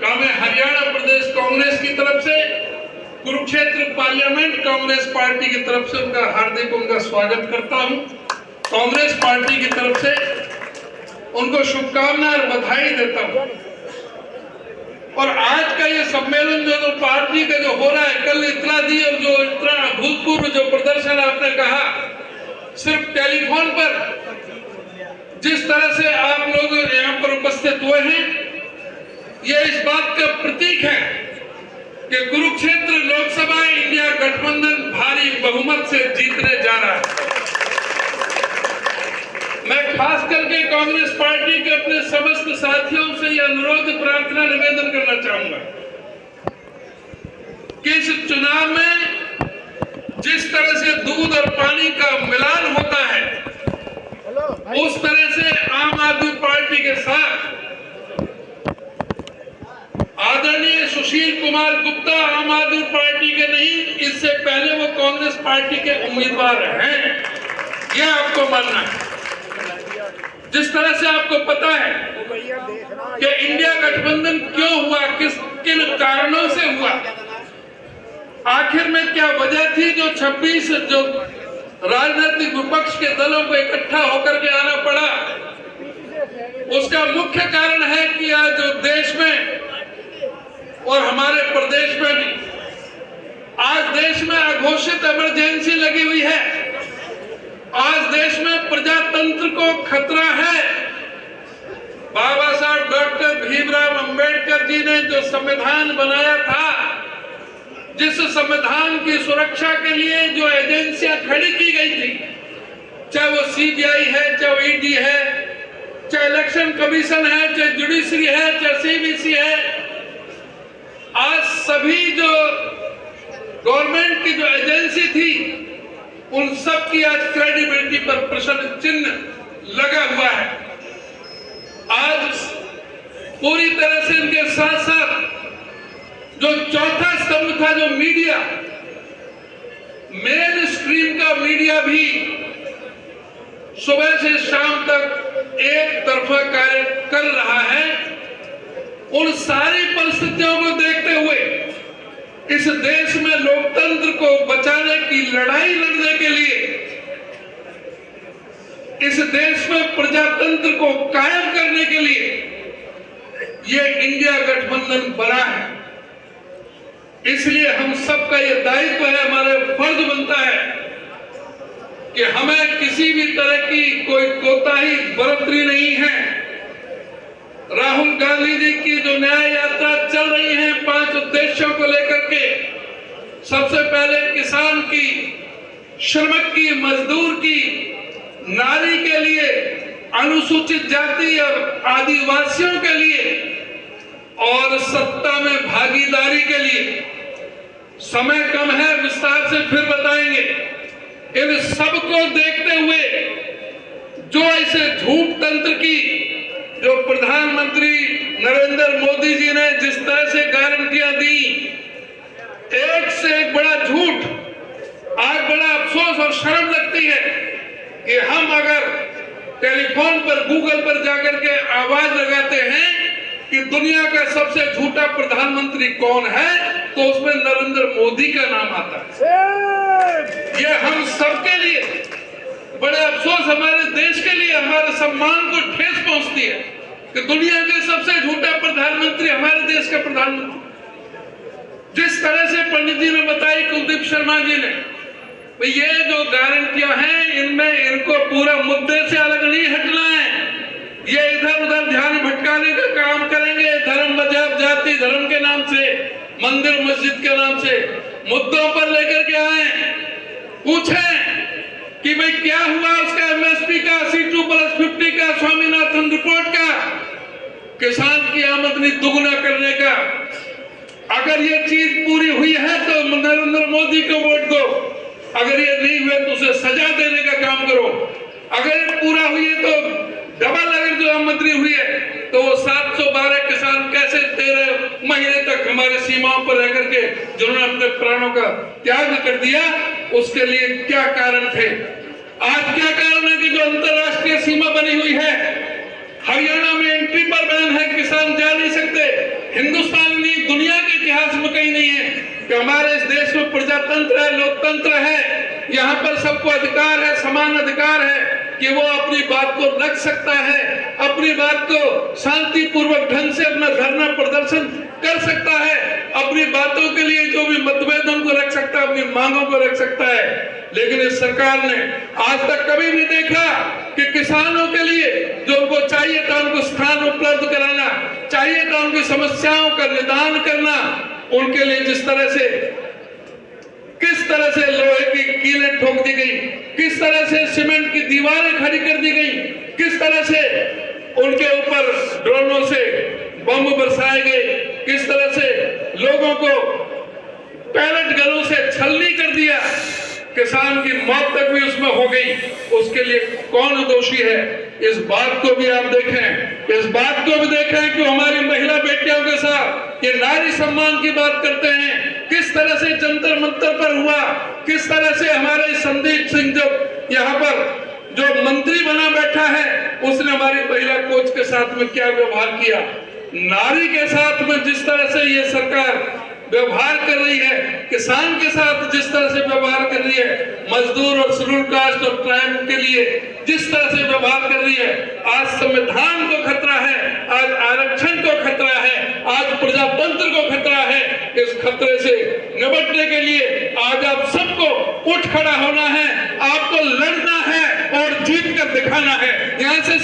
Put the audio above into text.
मैं हरियाणा प्रदेश कांग्रेस की तरफ से, कुरुक्षेत्र पार्लियामेंट कांग्रेस पार्टी की तरफ से उनका हार्दिक स्वागत करता हूं। कांग्रेस पार्टी की तरफ से उनको शुभकामनाएं और बधाई देता हूं। और आज का ये सम्मेलन जो पार्टी का जो हो रहा है, कल इतना दी और जो इतना अभूतपूर्व जो प्रदर्शन आपने कहा, सिर्फ टेलीफोन पर जिस तरह से आप लोग यहाँ पर उपस्थित हुए हैं, ये इस बात का प्रतीक है कि कुरुक्षेत्र लोकसभा इंडिया गठबंधन भारी बहुमत से जीतने जा रहा है। मैं खास करके कांग्रेस पार्टी के अपने समस्त साथियों से यह अनुरोध, प्रार्थना, निवेदन करना चाहूंगा कि इस चुनाव में जिस तरह से दूध और पानी का मिलान होता है, उस तरह से आम आदमी पार्टी के साथ आदरणीय सुशील कुमार गुप्ता आम आदमी पार्टी के नहीं, इससे पहले वो कांग्रेस पार्टी के उम्मीदवार हैं, यह आपको मानना है। जिस तरह से आपको पता है कि इंडिया गठबंधन क्यों हुआ, किन कारणों से हुआ, आखिर में क्या वजह थी जो 26 जो राजनीतिक विपक्ष के दलों को इकट्ठा होकर के आना पड़ा, उसका मुख्य कारण है कि आज जो देश में और हमारे प्रदेश में भी आज देश में अघोषित इमरजेंसी लगी हुई है। आज देश में प्रजातंत्र को खतरा है। बाबा साहब डॉक्टर भीमराव अंबेडकर जी ने जो संविधान बनाया था, जिस संविधान की सुरक्षा के लिए जो एजेंसियां खड़ी की गई थी, चाहे वो सीबीआई है, चाहे वो ईडी है, चाहे इलेक्शन कमीशन है, चाहे जुडिशरी है, चाहे सीबीसी है, आज सभी जो गवर्नमेंट की जो एजेंसी थी, उन सब की आज क्रेडिबिलिटी पर प्रश्न चिन्ह लगा हुआ है। आज पूरी तरह से इनके साथ साथ जो चौथा स्तंभ था, जो मीडिया, मेन स्ट्रीम का मीडिया भी सुबह से शाम तक एक तरफा कार्य कर रहा है। उन सारी परिस्थितियों को देखते हुए इस देश में लोकतंत्र को बचाने की लड़ाई लड़ने के लिए, इस देश में प्रजातंत्र को कायम करने के लिए ये इंडिया गठबंधन बना है। इसलिए हम सबका ये दायित्व है, हमारा फर्ज बनता है कि हमें किसी भी तरह की कोई कोताही बरतनी नहीं है। राहुल गांधी जी की जो न्याय यात्रा चल रही है 5 उद्देश्यों को लेकर के, सबसे पहले किसान की, श्रमिक की, मजदूर की, नारी के लिए, अनुसूचित जाति और आदिवासियों के लिए और सत्ता में भागीदारी के लिए। समय कम है, विस्तार से फिर बताएंगे। इन सबको देखते हुए जो ऐसे झूठ तंत्र की जो प्रधानमंत्री नरेंद्र मोदी जी ने जिस तरह से गारंटियां दी, एक से एक बड़ा झूठ। आज बड़ा अफसोस और शर्म लगती है कि हम अगर टेलीफोन पर, गूगल पर जाकर के आवाज लगाते हैं कि दुनिया का सबसे झूठा प्रधानमंत्री कौन है, तो उसमें नरेंद्र मोदी का नाम आता है। ये हम सबके लिए बड़े अफसोस, हमारे देश के लिए हमारे सम्मान को ठेस पहुंचती है कि दुनिया के सबसे झूठा प्रधानमंत्री हमारे देश का प्रधानमंत्री। जिस तरह से पंडित जी ने बताई, कुलदीप शर्मा जी ने, ये जो गारंटियां हैं, इनमें इनको पूरा मुद्दे से अलग नहीं हटना है। ये इधर उधर ध्यान भटकाने का काम करेंगे। धर्म, मजहब, जाति, धर्म के नाम से, मंदिर मस्जिद के नाम से मुद्दों पर लेकर के आए, पूछें कि भाई क्या हुआ उसका एमएसपी का, C2+50 का, स्वामीनाथन रिपोर्ट का, किसान की आमदनी दुगुना करने का। अगर ये चीज पूरी हुई है तो नरेंद्र मोदी को वोट दो, अगर ये नहीं हुए तो उसे सजा देने का काम करो। अगर ये पूरा हुई है तो डबल, अगर जो आमदनी हुई है तो वो 712 किसान कैसे 13 महीने तक हमारे सीमाओं पर रह करके जिन्होंने अपने प्राणों का त्याग कर दिया, उसके लिए क्या कारण थे। आज क्या कारण है कि जो अंतरराष्ट्रीय सीमा बनी हुई है, हरियाणा में एंट्री पर बैन है, किसान जा नहीं सकते। हिंदुस्तान कि हमारे इस देश में प्रजातंत्र है, लोकतंत्र है, यहाँ पर सबको अधिकार है, समान अधिकार है कि वो अपनी बात को रख सकता है, अपनी बात को शांतिपूर्वक ढंग से अपना धरना प्रदर्शन कर सकता है, अपनी बातों के लिए जो भी मतभेद उनको रख सकता है, अपनी मांगों को रख सकता है। लेकिन इस सरकार ने आज तक कभी नहीं देखा कि किसानों के लिए जो उनको चाहिए था उनको स्थान उपलब्ध कराना, चाहिए था उनकी समस्याओं का निदान करना, उनके लिए जिस तरह से किस तरह से लोहे की कीलें ठोक दी गई, किस तरह से सीमेंट की दीवारें खड़ी कर दी गई, किस तरह से उनके ऊपर ड्रोनों से बम बरसाए गए, किस तरह से लोगों को पैलेट गनों से छलनी कर दिया, किसान की मौत तक भी उसमें हो गई। उसके लिए कौन दोषी है? इस बात को भी आप देखें, इस बात को भी देखें कि हमारी महिला बेटियों के साथ ये नारी सम्मान की बात करते हैं, किस तरह से जंतर मंतर पर हुआ, किस तरह से हमारे संदीप सिंह जो यहाँ पर जो मंत्री बना बैठा है, उसने हमारी महिला कोच के साथ में क्या व्यवहार किया। नारी के साथ में जिस तरह से ये सरकार व्यवहार कर रही है, किसान के साथ जिस तरह से व्यवहार कर रही है, मजदूर और शेड्यूल कास्ट और ट्राइब के लिए जिस तरह से व्यवहार कर रही है, आज संविधान को खतरा है, आज आरक्षण को खतरा है, आज प्रजातंत्र को खतरा है। इस खतरे से निपटने के लिए आज आप सबको उठ खड़ा होना है, आपको लड़ना है और जीत कर दिखाना है। यहाँ से